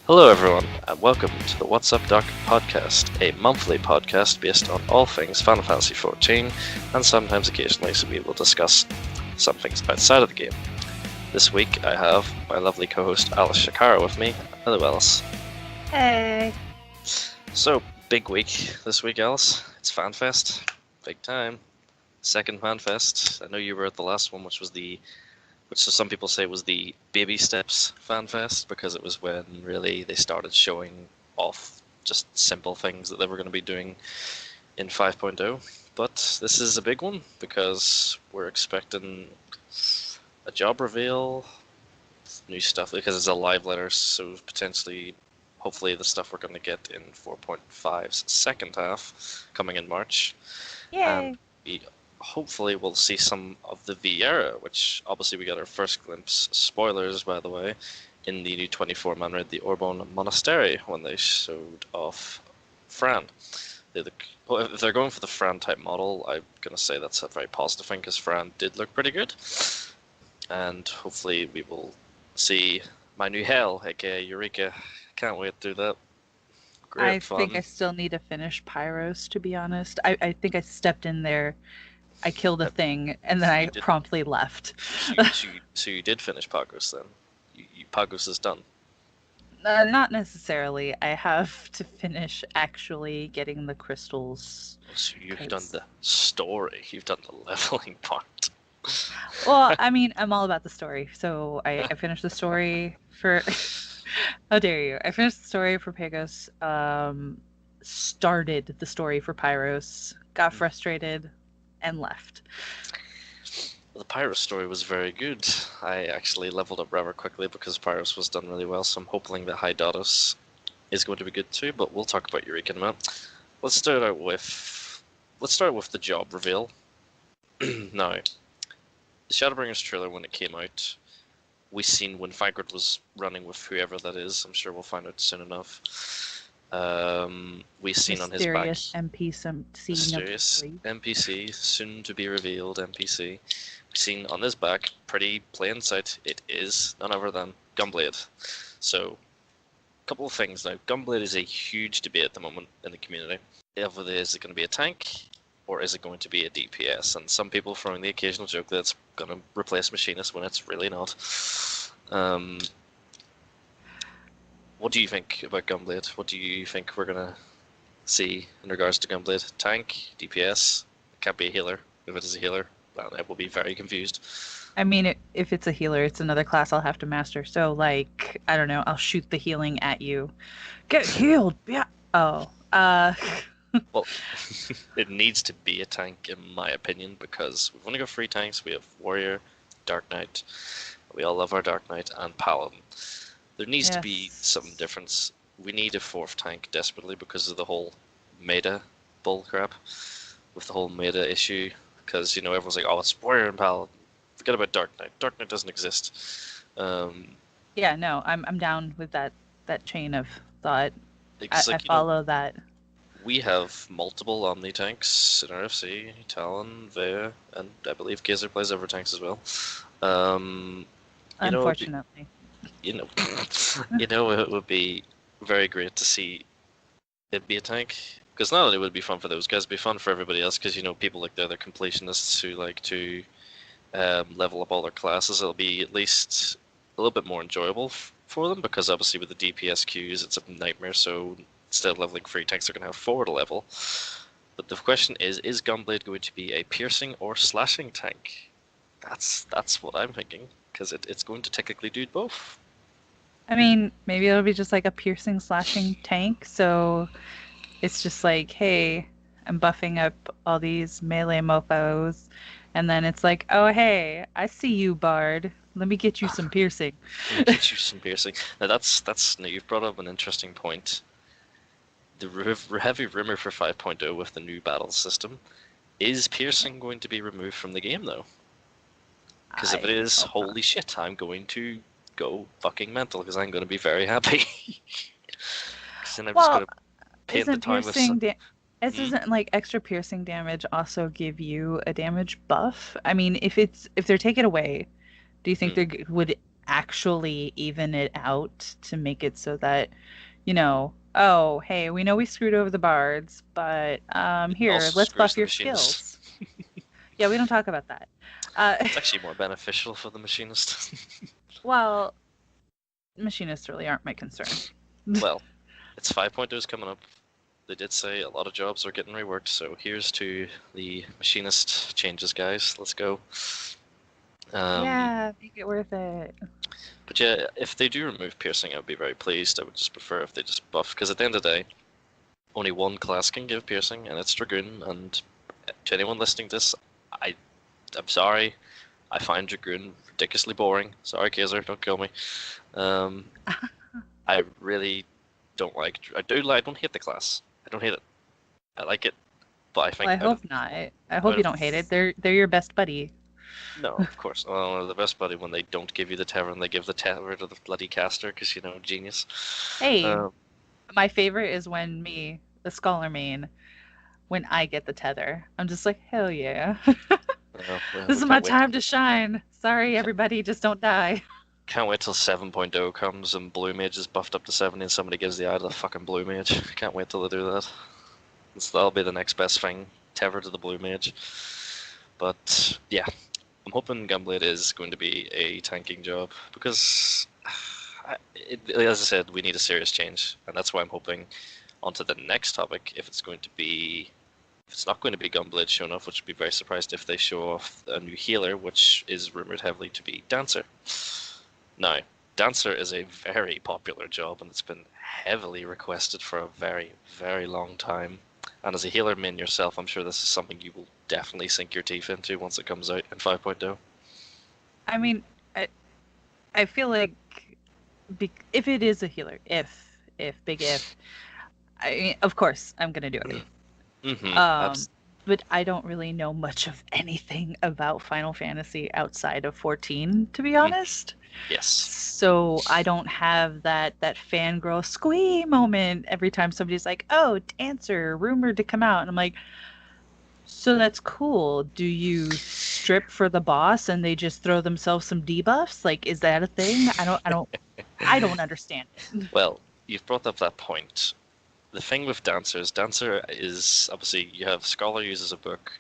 Hello, everyone, and welcome to the What's Up Doc podcast, a monthly podcast based on all things Final Fantasy XIV, and sometimes occasionally we will discuss some things outside of the game. This week I have my lovely co-host Alice Shakara with me. Hello, Alice. Hey. So, big week this week, Alice. It's Fanfest. Big time. Second Fanfest. I know you were at the last one, which some people say was the Baby Steps Fanfest, because it was when really they started showing off just simple things that they were going to be doing in 5.0. But this is a big one because we're expecting a job reveal, new stuff, because it's a live letter, so potentially, hopefully the stuff we're going to get in 4.5's second half coming in March. Yay. And hopefully we'll see some of the Viera, which obviously we got our first glimpse, spoilers by the way, in the new 24-man raid, the Orbon Monastery, when they showed off Fran. If they're going for the Fran type model, I'm going to say that's a very positive thing, because Fran did look pretty good. And hopefully we will see my new hell, aka Eureka. Can't wait to do that. Great fun. I think I still need to finish Pyros, to be honest. I think I stepped in there, I killed a thing, and then I promptly left. So you did finish Pagos then? Pagos is done? Not necessarily. I have to finish actually getting the crystals. So you've done the story. You've done the leveling part. Well, I mean, I'm all about the story. So I finished the story for... How dare you? I finished the story for Pagos, started the story for Pyros, got frustrated, and left. The Pyros story was very good. I actually leveled up rather quickly because Pyros was done really well, so I'm hoping that High Dados is going to be good too, but we'll talk about Eureka in a minute. Let's start with the job reveal. Now, the Shadowbringers trailer, when it came out, we seen when Fagrid was running with whoever that is. I'm sure we'll find out soon enough. We seen on his back mysterious NPC, soon to be revealed NPC. We seen on his back, pretty plain sight, it is none other than Gunblade. So, a couple of things now. Gunblade is a huge debate at the moment in the community. Is it going to be a tank, or is it going to be a DPS? And some people throwing the occasional joke that it's going to replace Machinist when it's really not. What do you think about Gunblade? What do you think we're going to see in regards to Gunblade? Tank, DPS? It can't be a healer. If it is a healer, well, I will be very confused. I mean, if it's a healer, it's another class I'll have to master. So, like, I don't know, I'll shoot the healing at you. Get healed! Yeah. Oh. Well, it needs to be a tank, in my opinion, because we've only got 3 tanks. We have Warrior, Dark Knight. We all love our Dark Knight, and Paladin. There needs to be some difference. We need a 4th tank desperately because of the whole meta bullcrap, with the whole meta issue. Because, everyone's like, oh, it's Warrior and Paladin. Forget about Dark Knight. Dark Knight doesn't exist. Yeah, no, I'm down with that chain of thought. I follow that. We have multiple Omni tanks in RFC, Talon, Vea, and I believe Kaiser plays over tanks as well. Unfortunately. It would be very great to see it be a tank. Because not only would it be fun for those guys, it'd be fun for everybody else, because, people like they're completionists who like to level up all their classes. It'll be at least a little bit more enjoyable for them, because obviously with the DPS queues, it's a nightmare, so instead of leveling 3 tanks, they're going to have 4 to level. But the question is Gunblade going to be a piercing or slashing tank? That's what I'm thinking, because it's going to technically do both. I mean, maybe it'll be just like a piercing slashing tank, so it's just like, hey, I'm buffing up all these melee mofos, and then it's like, oh hey, I see you, Bard. Let me get you some piercing. Now now you've brought up an interesting point. The heavy rumor for 5.0 with the new battle system, is piercing going to be removed from the game though? Because if it is, holy shit, I'm going to go fucking mental, because I'm going to be very happy. Because then I'm just going to paint the time with some... Doesn't like extra piercing damage also give you a damage buff? I mean, if they're taking it away, do you think they would actually even it out to make it so that, oh, hey, we know we screwed over the bards, but It here, also let's screws buff the your machinist. skills. Yeah, we don't talk about that. Uh, It's actually more beneficial for the machinist. well, machinists really aren't my concern. Well, it's 5.0 is coming up. They did say a lot of jobs are getting reworked, so here's to the machinist changes, guys. Let's go. Yeah, make it worth it. But yeah, if they do remove piercing, I would be very pleased. I would just prefer if they just buff, because at the end of the day, only one class can give piercing, and it's Dragoon. And to anyone listening to this, I'm sorry, I find Dragoon ridiculously boring. Sorry, Kaiser, don't kill me. I really don't like. I don't hate the class. I don't hate it. I like it, but I think Well, I hope not. I hope you don't hate it. They're your best buddy. No, of course. Well, the best buddy when they don't give you the Tavern, they give the Tavern to the bloody caster, because, genius. Hey, Um, my favorite is when me, the scholar main, when I get the tether. I'm just like, hell yeah. This is my time to shine. Sorry, everybody, just don't die. Can't wait till 7.0 comes and Blue Mage is buffed up to 70 and somebody gives the eye to the fucking Blue Mage. Can't wait till they do that. That'll be the next best thing. Tether to the Blue Mage. But, yeah. I'm hoping Gunblade is going to be a tanking job, because, as I said, we need a serious change, and that's why I'm hoping onto the next topic. If it's not going to be Gunblade showing off, which would be very surprised if they show off a new healer, which is rumored heavily to be Dancer. Now, Dancer is a very popular job, and it's been heavily requested for a very, very long time. And as a healer min yourself, I'm sure this is something you will definitely sink your teeth into once it comes out in 5.0. I mean, I feel like if it is a healer, big if, I mean, of course I'm gonna do it. But I don't really know much of anything about Final Fantasy outside of 14, to be honest. Yes. So I don't have that fangirl squee moment every time somebody's like, "Oh, Dancer, rumored to come out," and I'm like, "So that's cool. Do you strip for the boss and they just throw themselves some debuffs? Like, is that a thing? I don't understand it." Well, you've brought up that point. The thing with Dancer is obviously you have Scholar uses a book,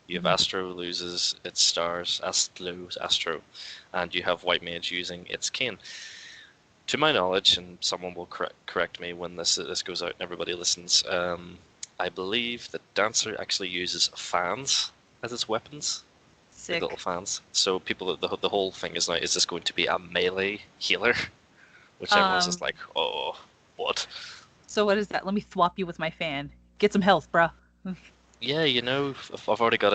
you have Astro loses its stars, Astro, and you have White Mage using its cane. To my knowledge, and someone will correct me when this goes out and everybody listens, I believe that Dancer actually uses fans as its weapons. Sick. Little fans. So people, the whole thing is now, is this going to be a melee healer? Which everyone's just like, oh, what? So what is that? Let me thwop you with my fan. Get some health, bruh. Yeah, I've already got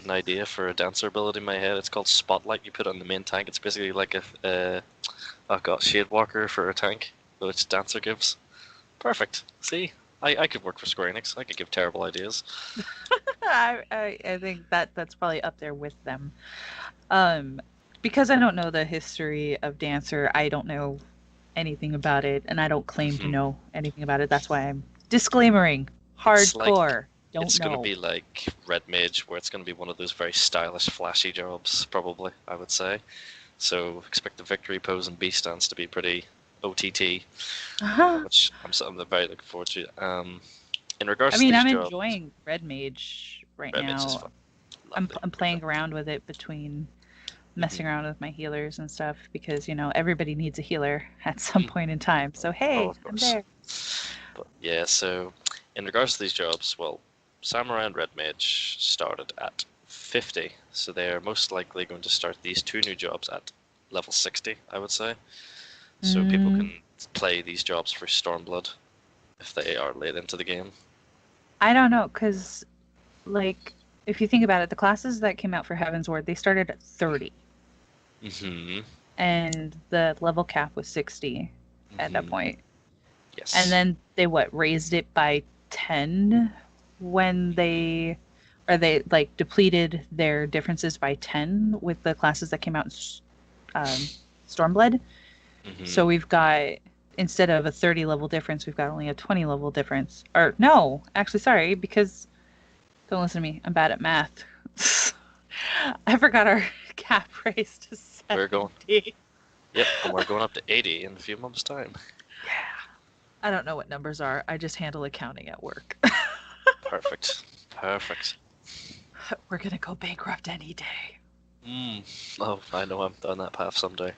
an idea for a Dancer ability in my head. It's called Spotlight. You put it on the main tank. It's basically like Shade Walker for a tank, which Dancer gives. Perfect. See, I could work for Square Enix. I could give terrible ideas. I think that's probably up there with them. Because I don't know the history of Dancer, I don't know anything about it, and I don't claim to know anything about it. That's why I'm disclaimering hardcore. It's going to be like Red Mage, where it's going to be one of those very stylish, flashy jobs, probably, I would say. So expect the victory pose and B stance to be pretty OTT, which I'm very looking forward to. In regards to I'm jobs, enjoying Red Mage right Red now. Mage is fun. I'm playing around with it between messing around with my healers and stuff, because everybody needs a healer at some point in time. So hey, I'm there. But yeah, so in regards to these jobs, well, Samurai and Red Mage started at 50, so they're most likely going to start these two new jobs at level 60, I would say. So people can play these jobs for Stormblood if they are late into the game. I don't know, because if you think about it, the classes that came out for Heaven's Ward, they started at 30. And the level cap was 60 at that point. Yes. And then they raised it by 10 when they depleted their differences by 10 with the classes that came out in Stormblood. So we've got, instead of a 30 level difference, we've got only a 20 level difference. Or no, actually, sorry, because don't listen to me, I'm bad at math. I forgot our cap raised to 70. We're going. Yep, and we're going up to 80 in a few months' time. Yeah. I don't know what numbers are. I just handle accounting at work. Perfect. Perfect. We're gonna go bankrupt any day. Oh, I know I'm down that path someday.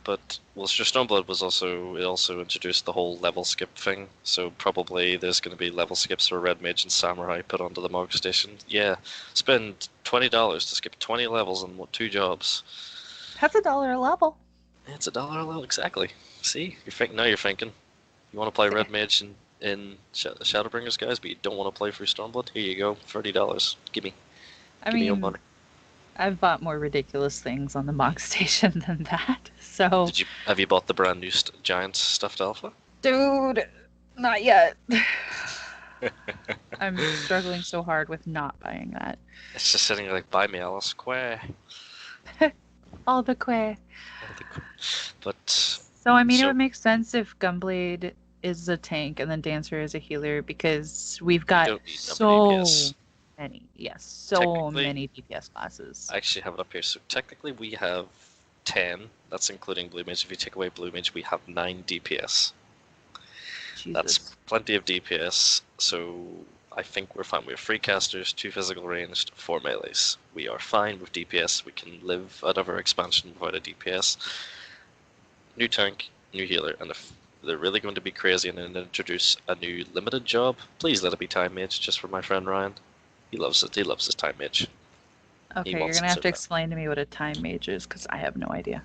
But Wilshire Stormblood was also introduced the whole level skip thing, so probably there's going to be level skips for Red Mage and Samurai put onto the Mog Station. Yeah, spend $20 to skip 20 levels in 2 jobs. That's $1 a level. It's $1 a level, exactly. See, now you're thinking. You want to play Red Mage in Shadowbringers, guys, but you don't want to play through Stormblood? Here you go, $30. Give me your money. I've bought more ridiculous things on the Mog Station than that. So have you bought the brand new giant stuffed alpha? Dude, not yet. I'm struggling so hard with not buying that. It's just sitting like, buy me Alice Quay. All the Quay. But so I mean, it would make sense if Gunblade is a tank and then Dancer is a healer, because we've got so many DPS classes. I actually have it up here. So technically we have 10. That's including Blue Mage. If you take away Blue Mage, we have 9 DPS. Jesus. That's plenty of DPS. So I think we're fine. We have 3 casters, 2 physical ranged, 4 melees. We are fine with DPS. We can live out of our expansion without a DPS. New tank, new healer, and if they're really going to be crazy and then introduce a new limited job, please let it be Time Mage, just for my friend Ryan. He loves it. He loves his Time Mage. Okay, you're going to have to explain to me what a Time Mage is, because I have no idea.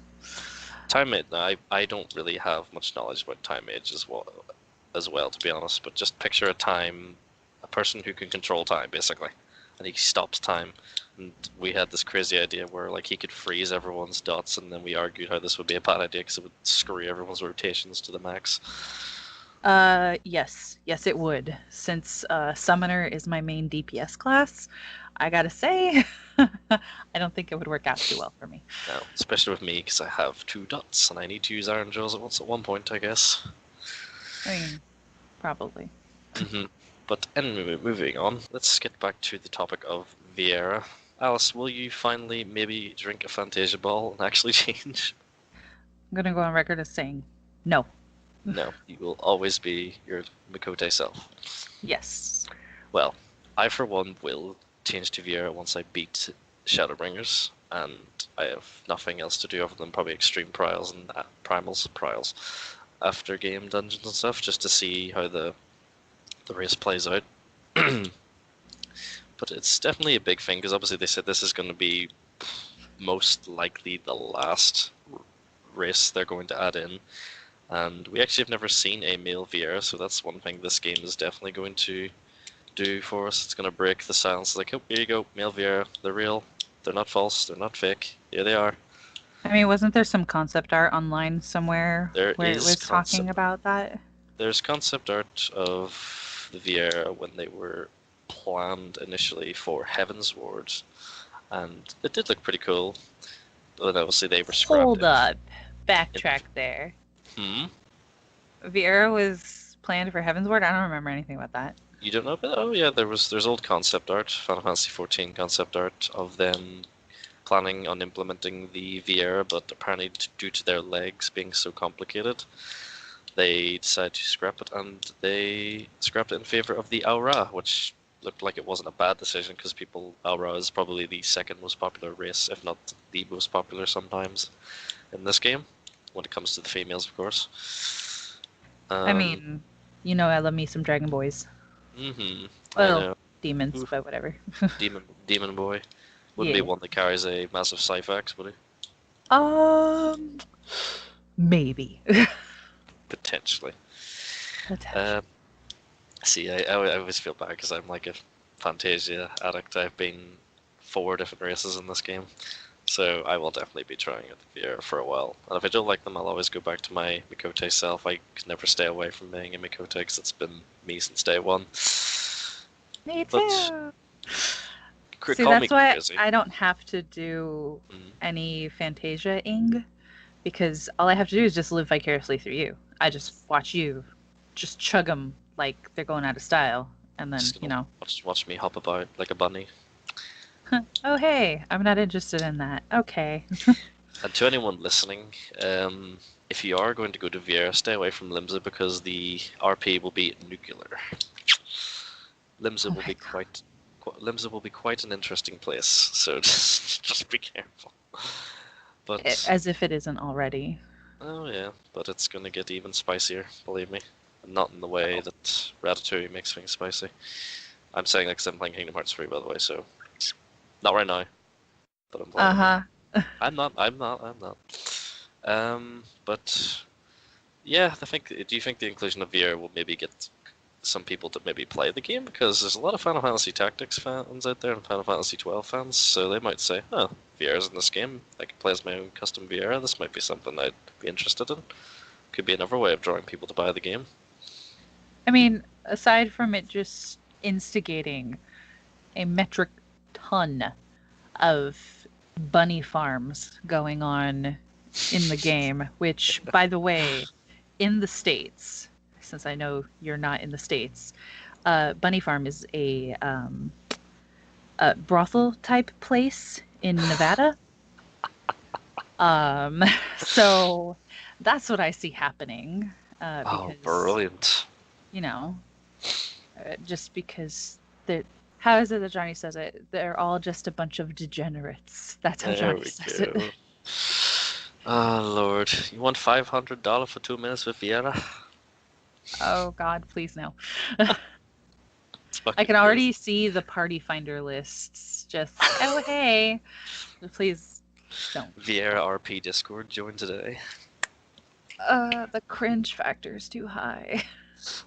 Time Mage, I don't really have much knowledge about Time Mage as well, to be honest, but just picture a person who can control time, basically, and he stops time. And we had this crazy idea where he could freeze everyone's dots, and then we argued how this would be a bad idea because it would screw everyone's rotations to the max. Yes, it would. Since Summoner is my main DPS class, I gotta say, I don't think it would work out too well for me. No, especially with me, because I have 2 dots, and I need to use Iron Jaws at one point, I guess. I mean, probably. But anyway, moving on, let's get back to the topic of Viera. Alice, will you finally maybe drink a Fantasia ball and actually change? I'm gonna go on record as saying no. No, you will always be your Mikote self. Yes. Well, I for one will change to Viera once I beat Shadowbringers, and I have nothing else to do other than probably extreme prials and prials after game dungeons and stuff, just to see how the race plays out. But it's definitely a big thing, because obviously they said this is going to be most likely the last race they're going to add in. And we actually have never seen a male Viera, so that's one thing this game is definitely going to do for us. It's going to break the silence. Like, oh, here you go, male Viera. They're real. They're not false. They're not fake. Here they are. I mean, wasn't there some concept art online somewhere where it was talking about that? There's concept art of the Viera when they were planned initially for Heaven's Ward, and it did look pretty cool. But obviously they were scrapped. Hold up. Backtrack there. Viera was planned for Heaven's Ward? I don't remember anything about that. You don't know about that? Oh yeah, there's old concept art, Final Fantasy XIV concept art of them planning on implementing the Viera, but apparently due to their legs being so complicated, they decided to scrap it, and they scrapped it in favor of the Aura, which looked like it wasn't a bad decision, because Aura is probably the second most popular race, if not the most popular sometimes in this game, when it comes to the females, of course. I mean, I love me some Dragon Boys. Well, demons, but whatever. Demon boy. Wouldn't be one that carries a massive Syphax, would he? Maybe. Potentially. See, I always feel bad because I'm like a Fantasia addict. I've been 4 different races in this game, so I will definitely be trying it Viera for a while. And if I don't like them, I'll always go back to my Mikote self. I can never stay away from being a Mikote because it's been me since day one. Me too. See, that's why I don't have to do any Fantasia-ing, because all I have to do is just live vicariously through you. I just watch you just chug them like they're going out of style, and then, Watch me hop about like a bunny. Oh, hey, I'm not interested in that. Okay. And to anyone listening, if you are going to go to Viera, stay away from Limsa because the RP will be nuclear. Limsa Oh will my be God. Limsa will be quite an interesting place, so just be careful. But As if it isn't already. oh yeah, but it's gonna get even spicier, believe me. Not in the way Oh. that Ratatouille makes things spicy. I'm saying that because I'm playing Kingdom Hearts 3, by the way, so not right now, but I'm playing it right now. Uh-huh. I'm not. I'm not. I'm not. But yeah, I think. Do you think the inclusion of VR will maybe get some people to maybe play the game? Because there's a lot of Final Fantasy Tactics fans out there and Final Fantasy 12 fans, so they might say, "Oh, VR's in this game. I can play as my own custom VR. This might be something I'd be interested in." Could be another way of drawing people to buy the game. I mean, aside from it just instigating a metric ton of bunny farms going on in the game, which, by the way, in the States, since I know you're not in the States, Bunny Farm is a brothel type place in Nevada. Um, so that's what I see happening Oh, because, brilliant! you know, just because they're, how is it that Johnny says it? They're all just a bunch of degenerates. That's how There Johnny we says it. go. Oh Lord, you want $500 for 2 minutes with Viera? Oh God, please no. It's I fucking can crazy. already see the party finder lists. Just oh hey, please don't. Viera RP Discord, join today. The cringe factor is too high.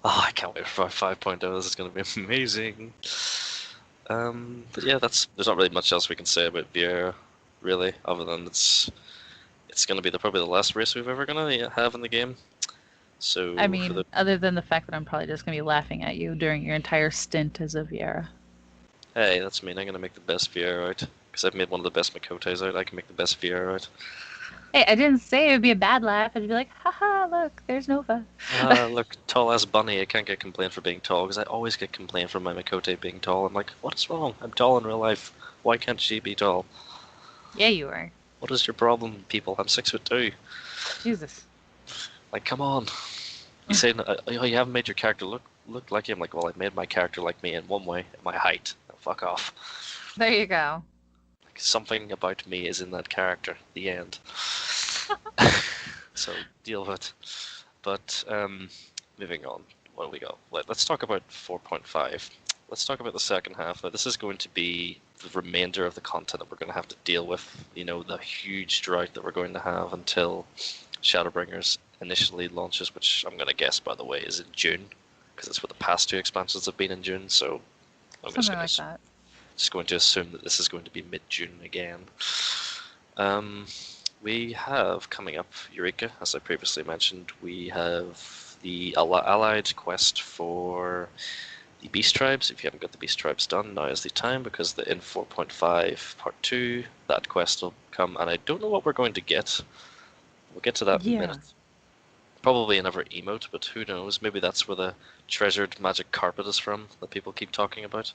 Oh, I can't wait for 5.0. This is going to be amazing. But yeah, there's not really much else we can say about Viera, really, other than it's going to be probably the last race we've ever going to have in the game. I So for the mean, other than the fact that I'm probably just gonna be laughing at you during your entire stint as a Viera. hey, that's mean. I'm going to make the best Viera out because I've made one of the best Makotes out. I can make the best Viera out. Hey, I didn't say it would be a bad laugh. I'd be like, haha, look, there's Nova. Look, tall ass bunny. I can't get complained for being tall because I always get complained for my Makote being tall. I'm like, what is wrong? I'm tall in real life. Why can't she be tall? Yeah, you are. What is your problem, people? I'm 6'2". Jesus. Like, come on. You say oh, you haven't made your character look like you. I'm like, well, I made my character like me in one way, my height. Now, fuck off. There you go. Like, something about me is in that character. The end. So deal with it. But moving on. What do we got? Let's talk about 4.5. Let's talk about the second half. Now, this is going to be the remainder of the content that we're going to have to deal with. You know, the huge drought that we're going to have until Shadowbringers initially launches, which I'm going to guess, by the way, is in June, because that's what the past two expansions have been in June. So I'm Something like that. just going to assume that this is going to be mid-June again. We have coming up Eureka, as I previously mentioned. We have the Allied quest for the Beast Tribes. If you haven't got the Beast Tribes done, now is the time, because in 4.5 Part 2, that quest will come, and I don't know what we're going to get. We'll get to that in a Yeah. minute. Probably another emote, but who knows? Maybe that's where the treasured magic carpet is from that people keep talking about.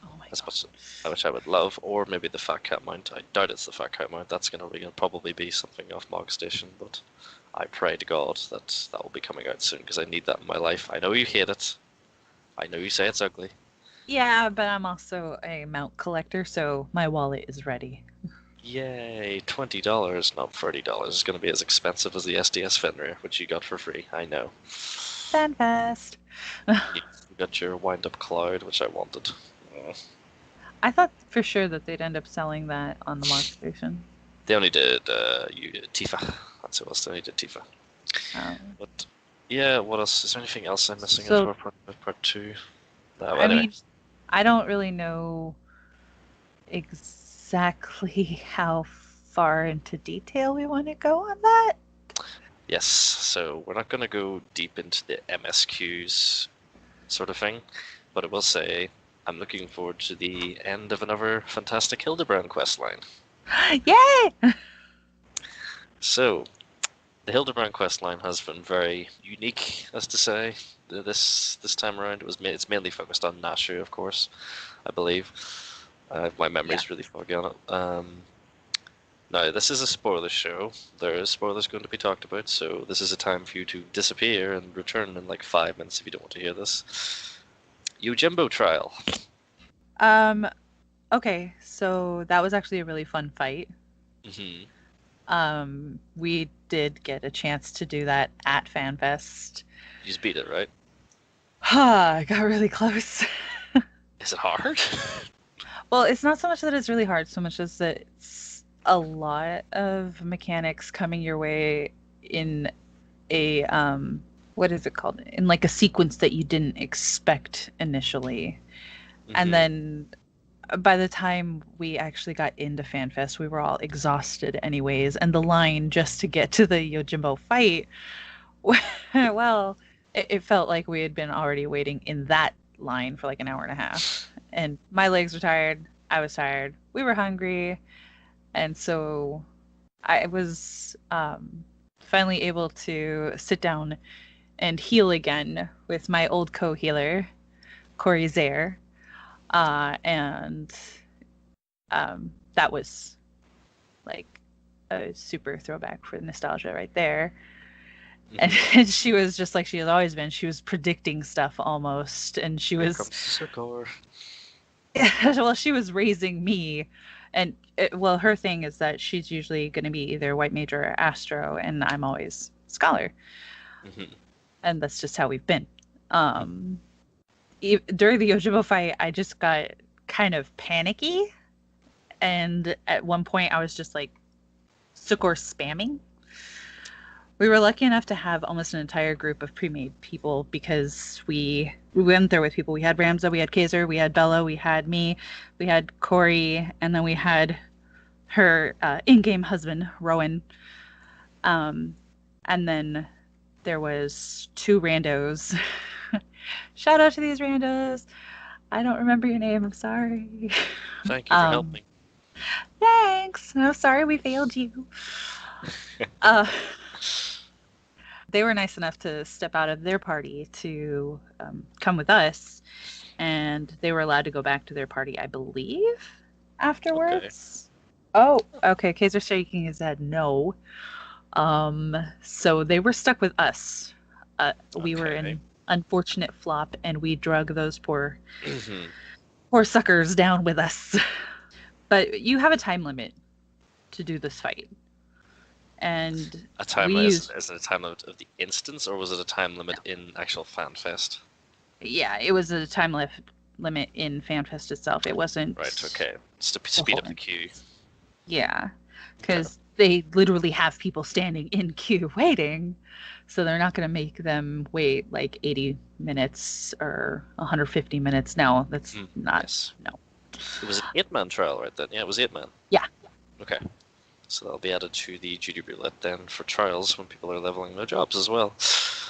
Oh my As God. much which I would love, or maybe the fat cat mount. I doubt it's the fat cat mount. That's gonna probably be something off Mog Station, but I pray to God that that will be coming out soon because I need that in my life. I know you hate it. I know you say it's ugly. Yeah, but I'm also a mount collector, so my wallet is ready. Yay, $20, not $30. It's gonna be as expensive as the SDS Fenrir, which you got for free. I know. Fanfest. You got your wind-up cloud, which I wanted. Oh. I thought for sure that they'd end up selling that on the Mog Station. They only did Tifa. That's who else they only did Tifa. But yeah, what else? Is there anything else I'm missing in So, part 2? No, I anyway. mean, I don't really know exactly how far into detail we want to go on that. Yes, so we're not going to go deep into the MSQs sort of thing, but I will say I'm looking forward to the end of another fantastic Hildebrand questline. Yay! So, the Hildebrand questline has been very unique, as to say. This time around, it's mainly focused on Nashu, of course, I believe. My memory's really foggy on it. Now, this is a spoiler show. There is spoilers going to be talked about, so this is a time for you to disappear and return in like 5 minutes if you don't want to hear this. Yojimbo trial. Um, okay, so that was actually a really fun fight. Hmm. We did get a chance to do that at Fanfest. You just beat it, right? I got really close. Is it hard? Well, it's not so much that it's really hard, so much as that it's a lot of mechanics coming your way in a what is it called? In like a sequence that you didn't expect initially. And then by the time we actually got into FanFest, we were all exhausted anyways, and the line just to get to the Yojimbo fight, well, it felt like we had been already waiting in that line for like an hour and a half. And my legs were tired, I was tired, we were hungry, and so I was finally able to sit down and heal again with my old co-healer, Corey Zaire. And that was like a super throwback for nostalgia right there. And she was just like she has always been. She was predicting stuff almost, and she was well, she was raising me, and well, her thing is that she's usually going to be either white mage or astro, and I'm always scholar, and that's just how we've been. During the Yojimbo fight, I just got kind of panicky, and at one point I was just like Succor spamming. We were lucky enough to have almost an entire group of pre-made people because we went there with people. We had Ramza, we had Kaiser, we had Bella, we had me, we had Corey, and then we had her in-game husband, Rowan. And then there was 2 randos. Shout out to these randos. I don't remember your name. I'm sorry. Thank you for helping. Thanks. I'm sorry we failed you. They were nice enough to step out of their party to come with us, and they were allowed to go back to their party, I believe, afterwards. Okay. Oh, okay. Kaiser shaking his head no. So they were stuck with us. We were in unfortunate flop, and we drug those poor suckers down with us. But you have a time limit to do this fight. And a time limit, is it a time limit of the instance, or was it a time limit in actual FanFest? Yeah, it was a time limit in FanFest itself. It wasn't... Right, okay. Just to speed up the queue. Yeah, because they literally have people standing in queue waiting, so they're not going to make them wait like 80 minutes or 150 minutes. No, that's not... Yes. No. It was an 8-man trial, right then? Yeah, it was 8-man. Yeah. Okay. So that'll be added to the duty roulette then for trials when people are leveling their jobs as well. So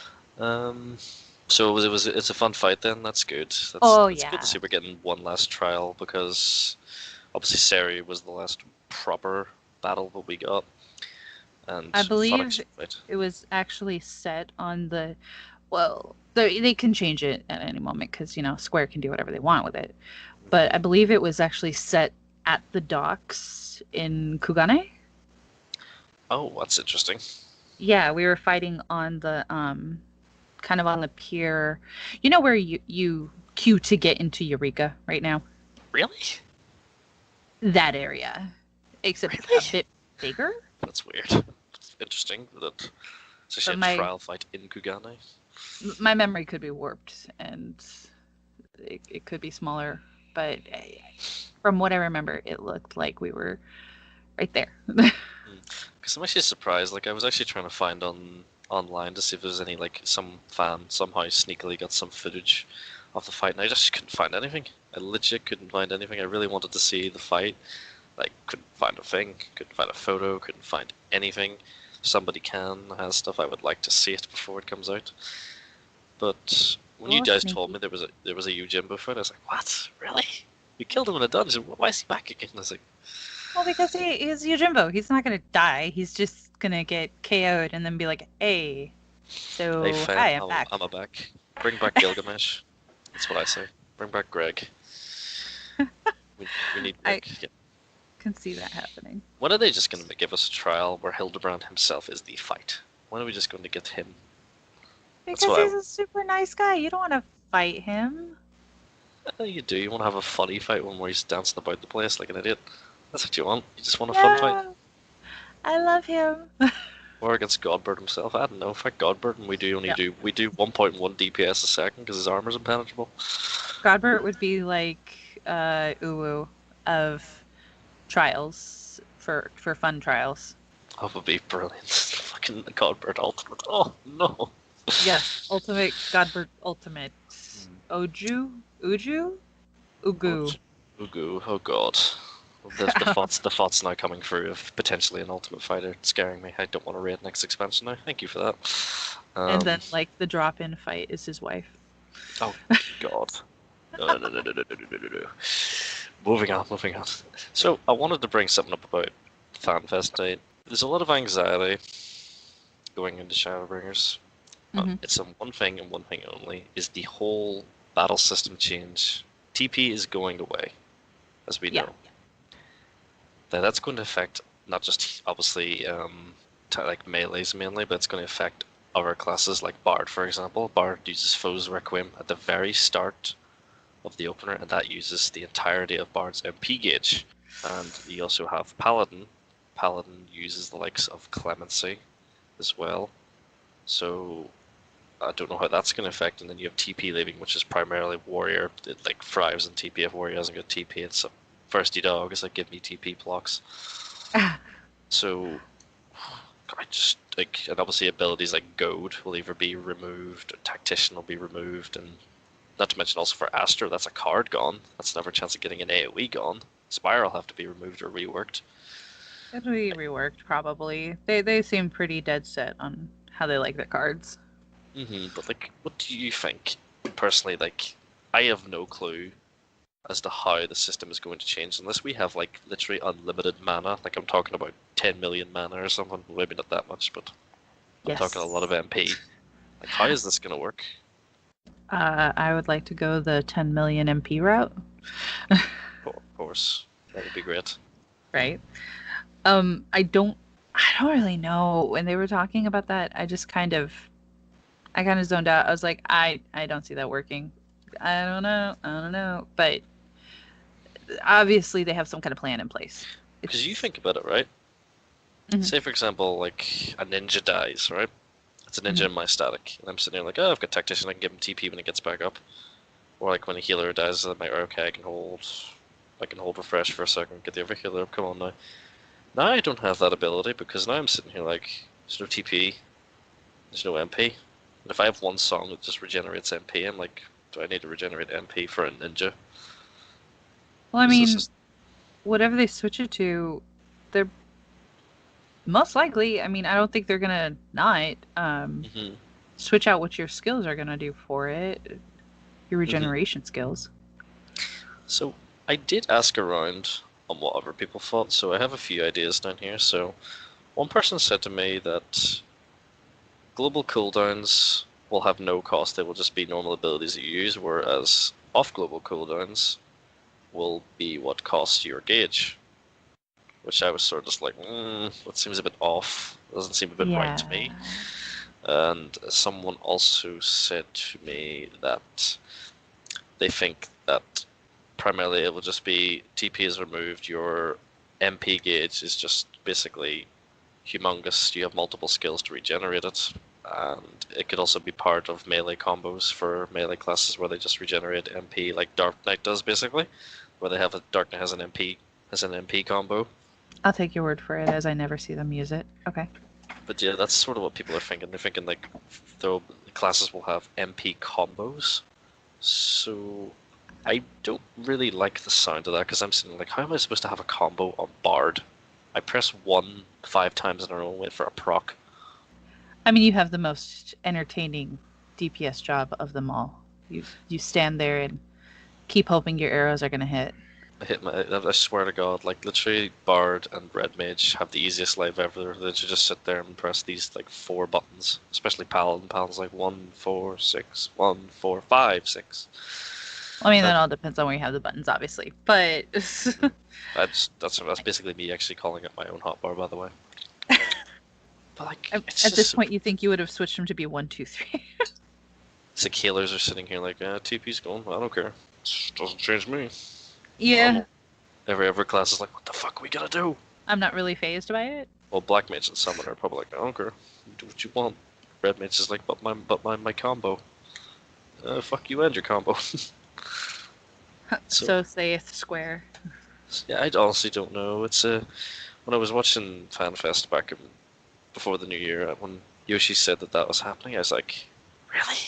it's a fun fight then. That's good. It's good to see we're getting one last trial, because obviously Seri was the last proper battle that we got. And I believe it was actually set on the... Well, they can change it at any moment because, Square can do whatever they want with it. But I believe it was actually set at the docks in Kugane. Oh, that's interesting. Yeah, we were fighting on the kind of on the pier. You know where you queue to get into Eureka right now? Really? That area. Except a bit bigger. That's weird. It's interesting that it's actually a trial fight in Kugane. My memory could be warped, and it could be smaller, but from what I remember, it looked like we were right there. Because I'm actually surprised. Like, I was actually trying to find online to see if there's any, like, some fan somehow sneakily got some footage of the fight, and I just couldn't find anything. I legit couldn't find anything. I really wanted to see the fight. Like, couldn't find a thing, couldn't find a photo, couldn't find anything. If somebody has stuff, I would like to see it before it comes out. But when you guys told me there was a Yojimbo fight, I was like, what? Really? You killed him in a dungeon. Why is he back again? I was like, well, because he's Yojimbo. He's not going to die. He's just going to get KO'd and then be like, hey. So, hey, fam, hi, I'm back. I'm back. Bring back Gilgamesh. That's what I say. Bring back Greg. We need Greg. Can see that happening. When are they just going to give us a trial where Hildebrand himself is the fight? When are we just going to get him? That's Because what he's a super nice guy. You don't want to fight him. you do. You want to have a funny fight one where he's dancing about the place like an idiot. That's what you want. You just want a fun fight. No, I love him. Or against Godbird himself. I don't know. Fight Godbird, and we do 1.1 DPS a second because his armor's impenetrable. Godbert would be like Uwu of trials for fun trials. That would be brilliant. Fucking Godbird Ultimate. Oh no. Yes, ultimate Godbert ultimate. Ugu. Ugu. Oh god. The thought's now coming through of potentially an ultimate fighter. It's scaring me. I don't want to raid next expansion now. Thank you for that. And then like the drop-in fight is his wife. Oh god. No. Moving on. So I wanted to bring something up about Fanfest Day. There's a lot of anxiety going into Shadowbringers. It's on one thing and one thing only, is the whole battle system change. TP is going away, as we know. Now that's going to affect not just obviously like melees mainly, but it's going to affect other classes like Bard, for example. Bard uses Foe's Requiem at the very start of the opener, and that uses the entirety of Bard's MP gauge. And you also have Paladin. Paladin uses the likes of Clemency as well. So I don't know how that's going to affect. And then you have TP leaving, which is primarily Warrior. It like thrives in TP. If Warrior hasn't got TP, it's a thirsty dog. It's like, give me TP blocks. So I just like, and obviously abilities like Goad will either be removed, or Tactician will be removed, and not to mention also for Aster, that's a card gone. That's another chance of getting an AoE gone. Spire will have to be removed or reworked. It'll be reworked probably. They seem pretty dead set on how they like their cards. But like, what do you think personally? Like, I have no clue as to how the system is going to change unless we have like literally unlimited mana. Like I'm talking about 10 million mana or something. Maybe not that much, but I'm talking a lot of MP. Like, how is this going to work? I would like to go the 10 million MP route. Of course, that would be great. Right. I don't really know. When they were talking about that, I kind of zoned out. I was like, I don't see that working. I don't know. But obviously they have some kind of plan in place. Because you think about it, right? Say, for example, like a ninja dies, right? It's a ninja in my static, and I'm sitting there like, oh, I've got Tactician, I can give him TP when he gets back up. Or like when a healer dies, I'm like, okay, I can hold refresh for a second, get the other healer up, come on now. Now I don't have that ability, because now I'm sitting here like, there's no TP, there's no MP. And if I have one song that just regenerates MP, I'm like, do I need to regenerate MP for a ninja? Well, I mean, whatever they switch it to, they're most likely, I mean, I don't think they're going to not switch out what your skills are going to do for it, your regeneration skills. So I did ask around on what other people thought, so I have a few ideas down here. So one person said to me that global cooldowns will have no cost, they will just be normal abilities that you use, whereas off-global cooldowns will be what costs your gauge. Which I was sort of just like, that seems a bit off, doesn't seem a bit right to me. And someone also said to me that they think that primarily it will just be TP is removed, your MP gauge is just basically humongous, you have multiple skills to regenerate it, and it could also be part of melee combos for melee classes where they just regenerate MP like Dark Knight does basically, where they have a Dark Knight has an MP combo. I'll take your word for it, as I never see them use it. Okay. But yeah, that's sort of what people are thinking. They're thinking like the classes will have MP combos. So I don't really like the sound of that, because I'm sitting like, how am I supposed to have a combo on Bard? I press 1 5 times in a row and wait for a proc. I mean, you have the most entertaining DPS job of them all. You stand there and keep hoping your arrows are going to hit. I swear to God, like literally Bard and Red Mage have the easiest life ever. They should just sit there and press these like 4 buttons, especially Paladin. Paladin's like 1 4 6 1 4 5 6. I mean, Uh, that all depends on where you have the buttons, obviously. But that's basically me actually calling it my own hotbar, by the way. But like, it's at just this so. point, you think you would have switched them to be 1, 2, 3. It's like healers are sitting here like, TP's going. I don't care. Doesn't change me. Yeah. Every class is like, what the fuck are we gonna do? I'm not really phased by it. Well, Black Mage and Summoner are probably like, I don't care. You do what you want. Red Mage is like, but my combo. Fuck you and your combo. So saith Square. Yeah, I honestly don't know. It's when I was watching Fanfest back before the new year, when Yoshi said that was happening, I was like, really?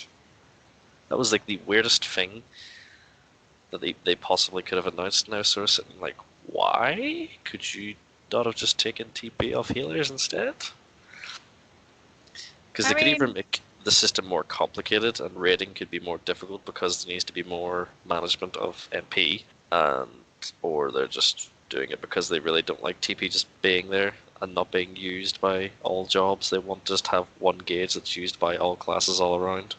That was like the weirdest thing that they possibly could have announced. Now, sort of sitting like, why could you not have just taken TP off healers instead? Because they could either make the system more complicated and raiding could be more difficult because there needs to be more management of MP, or they're just doing it because they really don't like TP just being there and not being used by all jobs. They want to just have one gauge that's used by all classes all around.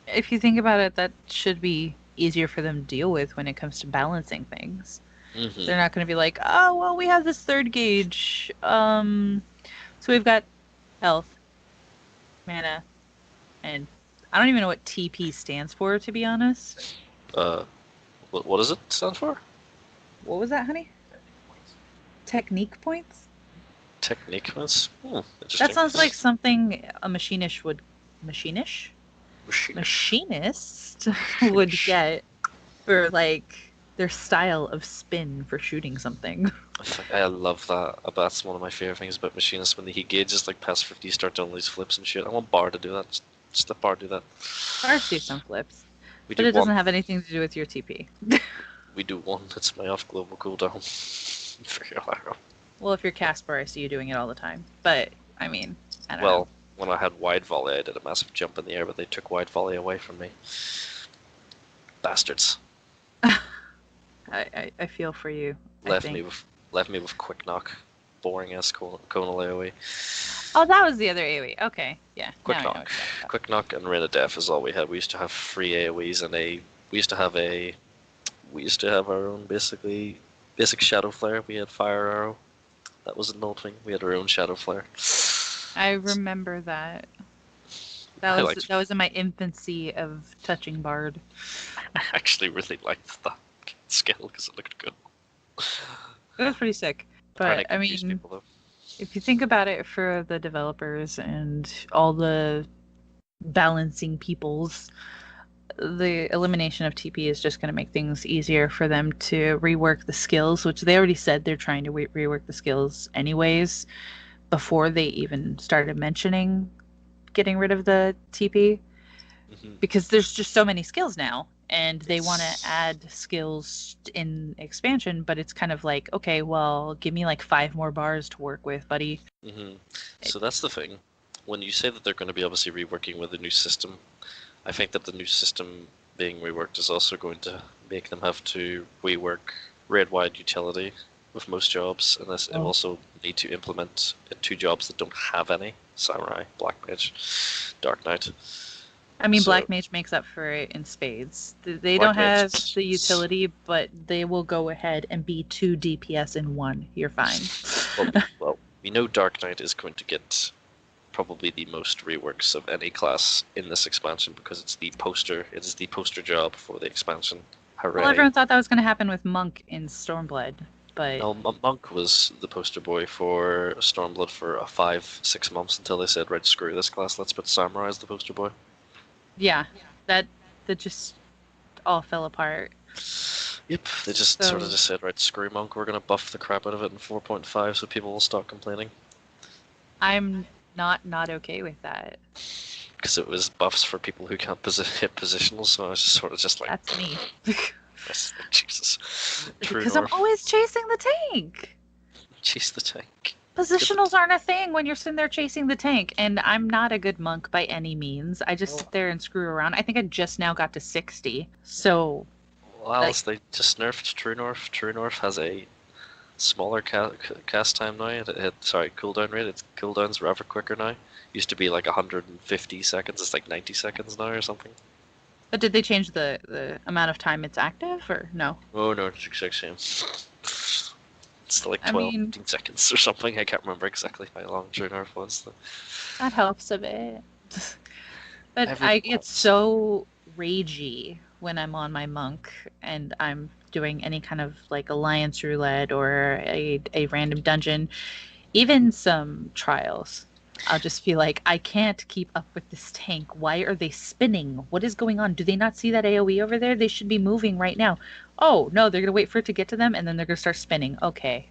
If you think about it, that should be easier for them to deal with when it comes to balancing things. Mm-hmm. They're not going to be like, oh, well, we have this third gauge. So we've got health, mana, and I don't even know what TP stands for, to be honest. What does it stand for? What was that, honey? Technique points? Technique points? Interesting. That sounds like something a machinist would get for like their style of spin for shooting something. I love that. That's one of my favorite things about machinists. When the heat gauge is like past 50, you start doing these flips and shit. I want Bar to do that. Just let Bar do that. Bars do some flips, but it doesn't have anything to do with your TP. We do one. It's my off global cooldown. For your arrow. Well, if you're Casper, I see you doing it all the time. But I mean, I don't know. Well, when I had wide volley, I did a massive jump in the air, but they took wide volley away from me. Bastards. I feel for you. Left me with quick knock, boring ass conal AoE. Oh, that was the other AoE. Okay, yeah. Quick knock and Rain of Death is all we had. We used to have 3 AoEs and we used to have our own basic Shadow Flare. We had Fire Arrow. That was an old thing. We had our own Shadow Flare. I remember that. That was in my infancy of touching Bard. I actually really liked that skill because it looked good. It was pretty sick. But I mean, if you think about it for the developers and all the balancing peoples, the elimination of TP is just going to make things easier for them to rework the skills, which they already said they're trying to rework the skills anyways before they even started mentioning getting rid of the TP. Because there's just so many skills now and they want to add skills in expansion, but it's kind of like, okay, well, give me like 5 more bars to work with, buddy. So that's the thing. When you say that they're going to be obviously reworking with a new system, I think that the new system being reworked is also going to make them have to rework raid-wide utility with most jobs, and this will also need to implement 2 jobs that don't have any: Samurai, Black Mage, Dark Knight. I mean, Black Mage makes up for it in spades. They don't have the utility, but they will go ahead and be 2 DPS in 1. You're fine. Well, we know Dark Knight is going to get probably the most reworks of any class in this expansion because it's the poster. It is the poster job for the expansion. Hooray! Well, everyone thought that was going to happen with Monk in Stormblood, but no, Monk was the poster boy for Stormblood for 5-6 months until they said, "Right, screw this class. Let's put Samurai as the poster boy." Yeah, that just all fell apart. Yep, they just sort of just said, "Right, screw Monk. We're gonna buff the crap out of it in 4.5 so people will stop complaining." I'm not okay with that. Because it was buffs for people who can't hit positionals, so I was just sort of just like, that's me. Jesus. Because I'm always chasing the tank. Chase the tank. Positionals aren't a thing when you're sitting there chasing the tank, and I'm not a good monk by any means. I just sit there and screw around. I think I just now got to 60, so... Well, Alice, they just nerfed True North. True North has a smaller cast time now. Cooldown rate. Its cooldown's rather quicker now. Used to be like 150 seconds. It's like 90 seconds now or something. But did they change the amount of time it's active or no? Oh no, it's exact same. It's still like I 12, mean, 15 seconds or something. I can't remember exactly how long True North was. Though. that helps a bit. But I Everything get helps. so ragey when I'm on my monk and I'm doing any kind of like alliance roulette or a random dungeon, even some trials. I'll just feel like I can't keep up with this tank. Why are they spinning? What is going on? Do they not see that AoE over there? They should be moving right now. Oh, no, they're going to wait for it to get to them and then they're going to start spinning. Okay.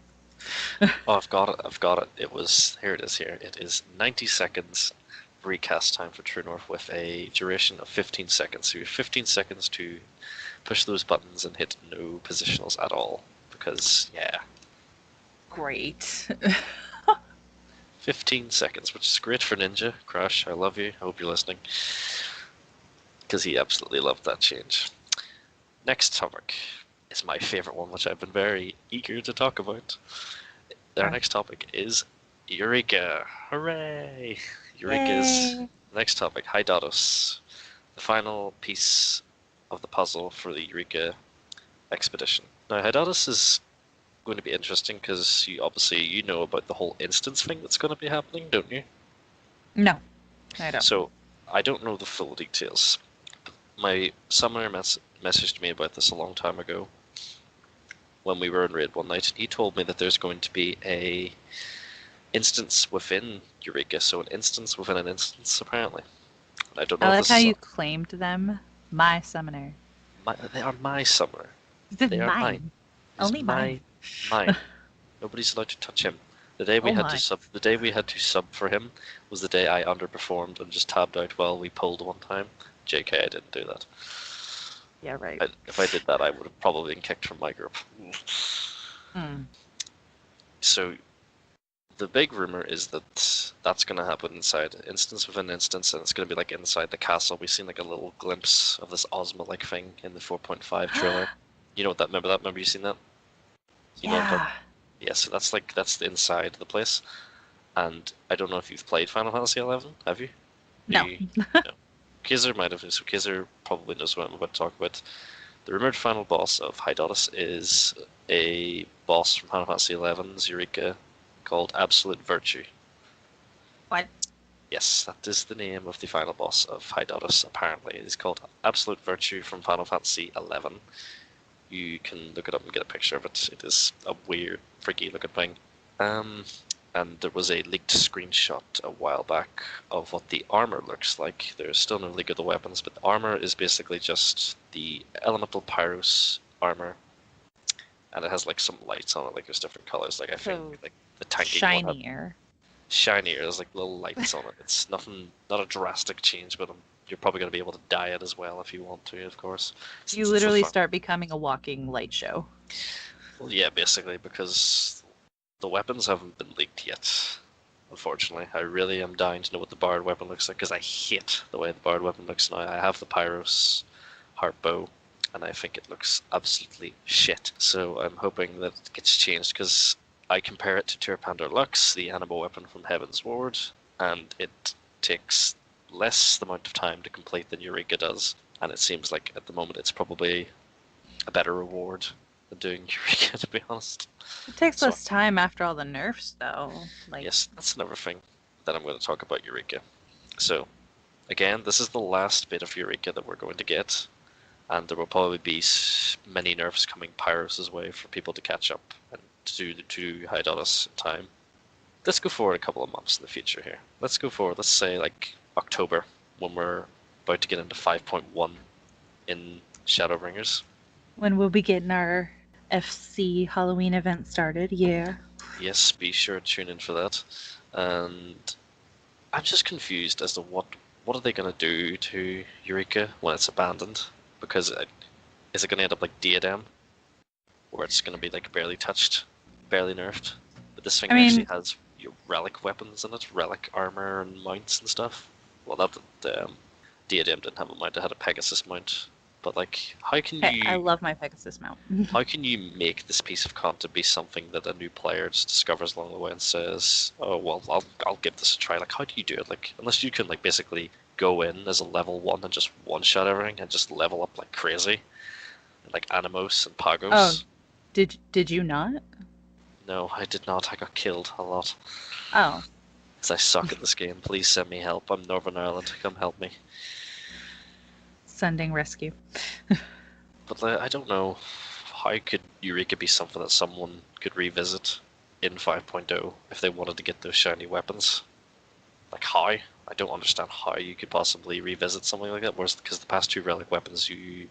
Oh, I've got it. I've got it. It was here. It is here. It is 90 seconds recast time for True North with a duration of 15 seconds. So you have 15 seconds to push those buttons and hit no positionals at all. Because yeah, Great. 15 seconds, which is great for Ninja. Crash, I love you. I hope you're listening. Because he absolutely loved that change. Next topic is my favorite one, which I've been very eager to talk about. Our next topic is Eureka. Hooray! Eureka's Yay. next topic, Hydatos. The final piece of the puzzle for the Eureka expedition. Now, Hydatos is going to be interesting because you know about the whole instance thing that's going to be happening, don't you? No, I don't. So, I don't know the full details. My summoner messaged me about this a long time ago when we were in raid one night. He told me that there's going to be a instance within Eureka, so an instance within an instance, apparently. And I don't know I if like this how is you claimed them. My summoner. they are my summoner. This is They are mine. mine. It's Only mine. mine. Nobody's allowed to touch him. Oh my. The day we had to sub for him was the day I underperformed and just tabbed out while we pulled one time. JK, I didn't do that. Yeah, right. If I did that, I would have probably been kicked from my group. Mm. So the big rumor is that that's going to happen inside instance within instance, and it's going to be like inside the castle. We've seen like a little glimpse of this Ozma-like thing in the 4.5 trailer. You know what that? Remember you seen that? You know what Yeah. yeah, so that's the inside of the place. And I don't know if you've played Final Fantasy 11. Have you? No. No. Kaiser might have. So Kaiser probably knows what I'm about to talk about. The rumored final boss of Hydatos is a boss from Final Fantasy 11's Eureka called Absolute Virtue. What? Yes, that is the name of the final boss of Hydatos, apparently. It is called Absolute Virtue from Final Fantasy 11. You can look it up and get a picture of it. It is a weird, freaky looking thing. And there was a leaked screenshot a while back of what the armor looks like. There's still no leak of the weapons, but the armor is basically just the Elemental Pyros armor. And it has like some lights on it, like there's different colors. Like I think like the tanking one had Shinier. shinier. There's like little lights on it. It's nothing, not a drastic change, but you're probably going to be able to dye it as well if you want to, of course. You literally start becoming a walking light show. Well, yeah, basically, because the weapons haven't been leaked yet, unfortunately. I really am dying to know what the Bard weapon looks like, because I hate the way the Bard weapon looks now. I have the Pyros Heart Bow, and I think it looks absolutely shit. So I'm hoping that it gets changed, because I compare it to Turpander Lux, the animal weapon from Heaven's Ward, and it takes less amount of time to complete than Eureka does. And it seems like at the moment it's probably a better reward than doing Eureka, to be honest. It takes less time after all the nerfs, though. Like, yes, that's another thing that I'm going to talk about Eureka. So, again, this is the last bit of Eureka that we're going to get, and there will probably be many nerfs coming Pyros' way for people to catch up and to Hydatos in time. Let's go forward a couple of months in the future here. Let's go forward, let's say like October, when we're about to get into 5.1 in Shadowbringers. when we'll be getting our FC Halloween event started, yeah. Yes, be sure to tune in for that. And I'm just confused as to what are they going to do to Eureka when it's abandoned? Because is it going to end up like Diadem, where it's going to be like barely touched, barely nerfed? But this thing actually has relic weapons in it, relic armor and mounts and stuff. Well, not that Diadem didn't have a mount; it had a Pegasus mount. But like, how can you? I love my Pegasus mount. How can you make this piece of content be something that a new player just discovers along the way and says, "Oh well, I'll give this a try." Like, how do you do it? Like, unless you can like basically go in as a level 1 and just one-shot everything and just level up like crazy. Like Animos and Oh, Pagos. did you not? No, I did not. I got killed a lot. Oh, Because I suck at this game. Please send me help. I'm Northern Ireland. Come help me. sending rescue. But like, I don't know. How could Eureka be something that someone could revisit in 5.0 if they wanted to get those shiny weapons? Like how? I don't understand how you could possibly revisit something like that. Whereas, because the past 2 relic weapons, you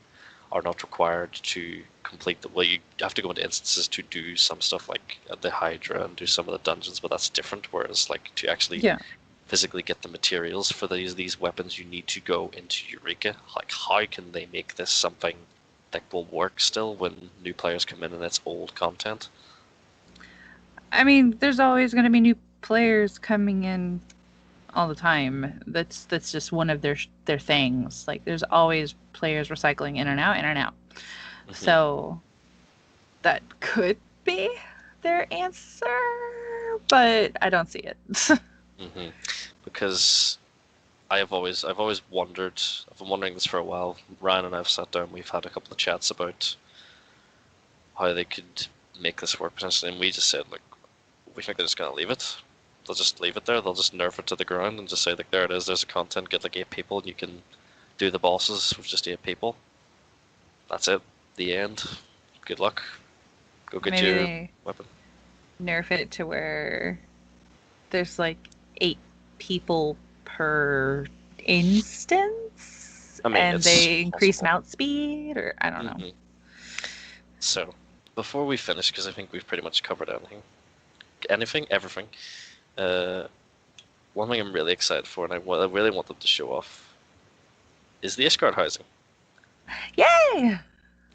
are not required to complete the. Well, you have to go into instances to do some stuff like at the Hydra and do some of the dungeons, but that's different. Whereas, like to actually Yeah. physically get the materials for these weapons, you need to go into Eureka. Like, how can they make this something that will work still when new players come in and it's old content? I mean, there's always going to be new players coming in all the time. That's just one of their things. Like there's always players recycling in and out, in and out. Mhm. So that could be their answer, but I don't see it. Mhm. Because I've always wondered. I've been wondering this for a while. Ryan and I've sat down. We've had a couple of chats about how they could make this work potentially, and we just said like, we think they're just gonna leave it. They'll just leave it there. They'll just nerf it to the ground and just say like, there it is. There's a content. Get like 8 people, and you can do the bosses with just 8 people. That's it. The end. Good luck. Go get Maybe your they weapon. nerf it to where there's like 8 people per instance, I mean, and it's they increase possible. mount speed, or I don't know. Mhm. So, before we finish, because I think we've pretty much covered everything. Uh, one thing I'm really excited for, and I really want them to show off, is the Ishgard housing. Yay!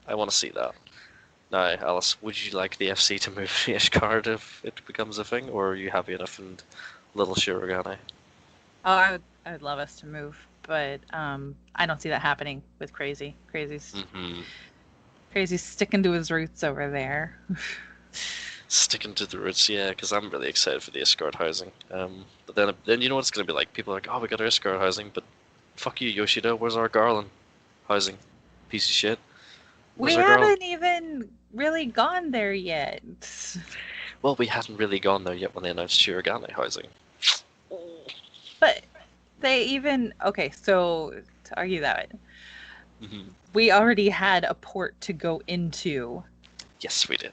I want to see that. Now, Alice, would you like the FC to move to Ishgard if it becomes a thing, or are you happy enough in Little Shirogane? Oh, I would love us to move, but I don't see that happening with Crazy. Mm-hmm. Crazy's sticking to his roots over there. Sticking to the roots, yeah, because I'm really excited for the Ishgard housing. But then you know what it's going to be like? People are like, oh, we got our Ishgard housing, but fuck you, Yoshida, where's our Garland housing? Piece of shit. We Where's our Garland? haven't even really gone there yet. Well, we hadn't really gone there yet when they announced Shirogane housing. But they even okay, so to argue that Mm-hmm. we already had a port to go into Yes, we did.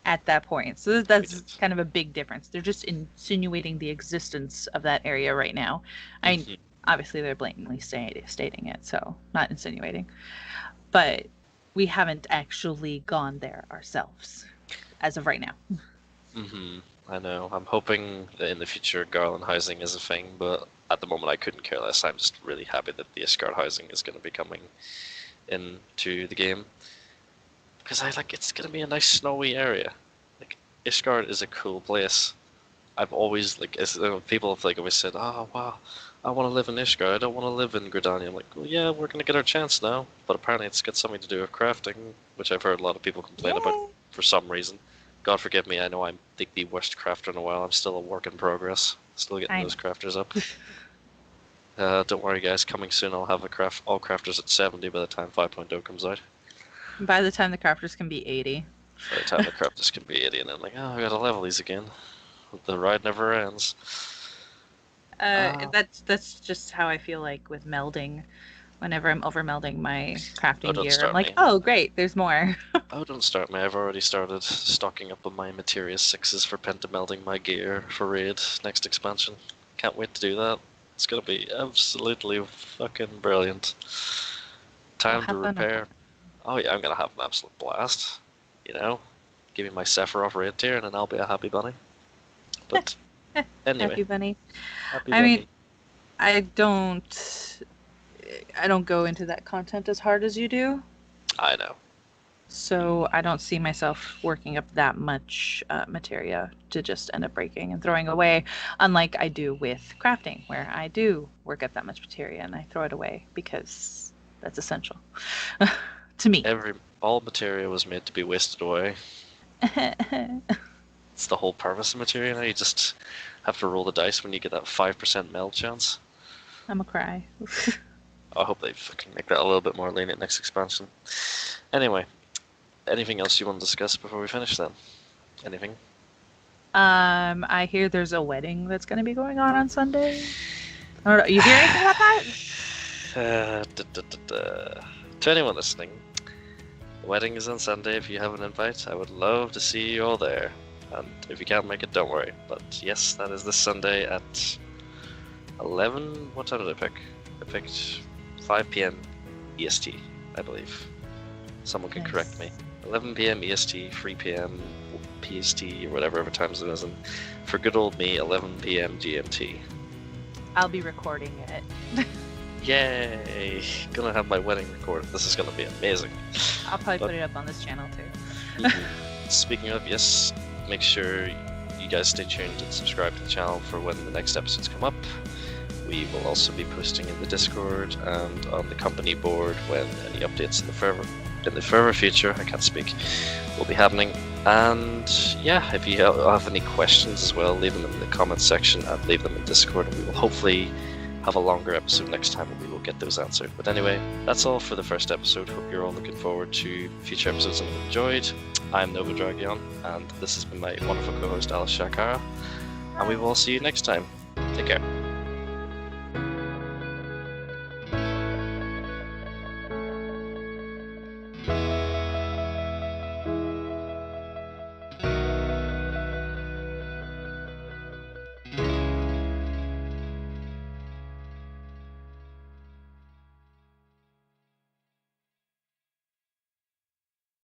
at that point. So that's did. kind of a big difference. They're just insinuating the existence of that area right now. I mean, Mhm. obviously they're blatantly stating it, so not insinuating. But we haven't actually gone there ourselves as of right now. I know. I'm hoping that in the future Garland housing is a thing, but at the moment I couldn't care less. I'm just really happy that the Ishgard housing is going to be coming into the game. Because it's going to be a nice snowy area. Like, Ishgard is a cool place. I've always, people have always said, oh, wow, I want to live in Ishgard. I don't want to live in Gridania. I'm like, well, yeah, we're going to get our chance now. But apparently it's got something to do with crafting, which I've heard a lot of people complain about Yay. for some reason. God forgive me, I know I'm the worst crafter in a while. I'm still a work in progress. Still getting I those know. crafters up. Don't worry, guys. Coming soon, I'll have all crafters at 70 by the time 5.0 comes out. By the time the crafters can be 80. By the time the crafters can be 80, and I'm like, oh, I gotta level these again. The ride never ends. That's just how I feel like with melding. Whenever I'm over melding my crafting don't gear, I'm start like, me. oh great, there's more. Oh, don't start me. I've already started stocking up on my Materia 6s for pentamelding my gear for raid next expansion. Can't wait to do that. It's gonna be absolutely fucking brilliant. Time to Have fun with repair. Oh yeah, I'm gonna have an absolute blast. You know, give me my Sephiroth raid tier and then I'll be a happy bunny. But that. anyway, Happy bunny. happy I bunny. mean, I don't go into that content as hard as you do, I know. so I don't see myself working up that much materia to just end up breaking and throwing away, unlike I do with crafting, where I do work up that much materia and I throw it away because that's essential to me. All materia was made to be wasted away. It's the whole purpose of materia now. You just have to roll the dice when you get that 5% meld chance. I'm gonna cry. I hope they fucking make that a little bit more lenient next expansion. Anyway, anything else you want to discuss before we finish then? Anything? I hear there's a wedding that's gonna be going on Sunday. I don't know. You hear anything about that? To anyone listening, the wedding is on Sunday. If you have an invite, I would love to see you all there. And if you can't make it, don't worry. But yes, that is this Sunday at 11. What time did I pick? I picked 5 p.m. EST, I believe. Someone can correct me. 11 p.m. EST, 3 p.m. PST, or whatever times it is. And for good old me, 11 p.m. GMT. I'll be recording it. Yay! Gonna have my wedding recorded. This is gonna be amazing. I'll probably put it up on this channel too. Speaking of, yes, make sure you guys stay tuned and subscribe to the channel for when the next episodes come up. We will also be posting in the Discord and on the company board when any updates in the further future, I can't speak, will be happening. And yeah, if you have any questions as well, leave them in the comments section and leave them in Discord, and we will hopefully have a longer episode next time and we will get those answered. But anyway, that's all for the first episode. Hope you're all looking forward to future episodes and have enjoyed. I'm Nova Dragion, and this has been my wonderful co-host Alice Shakara, and we will all see you next time. Take care.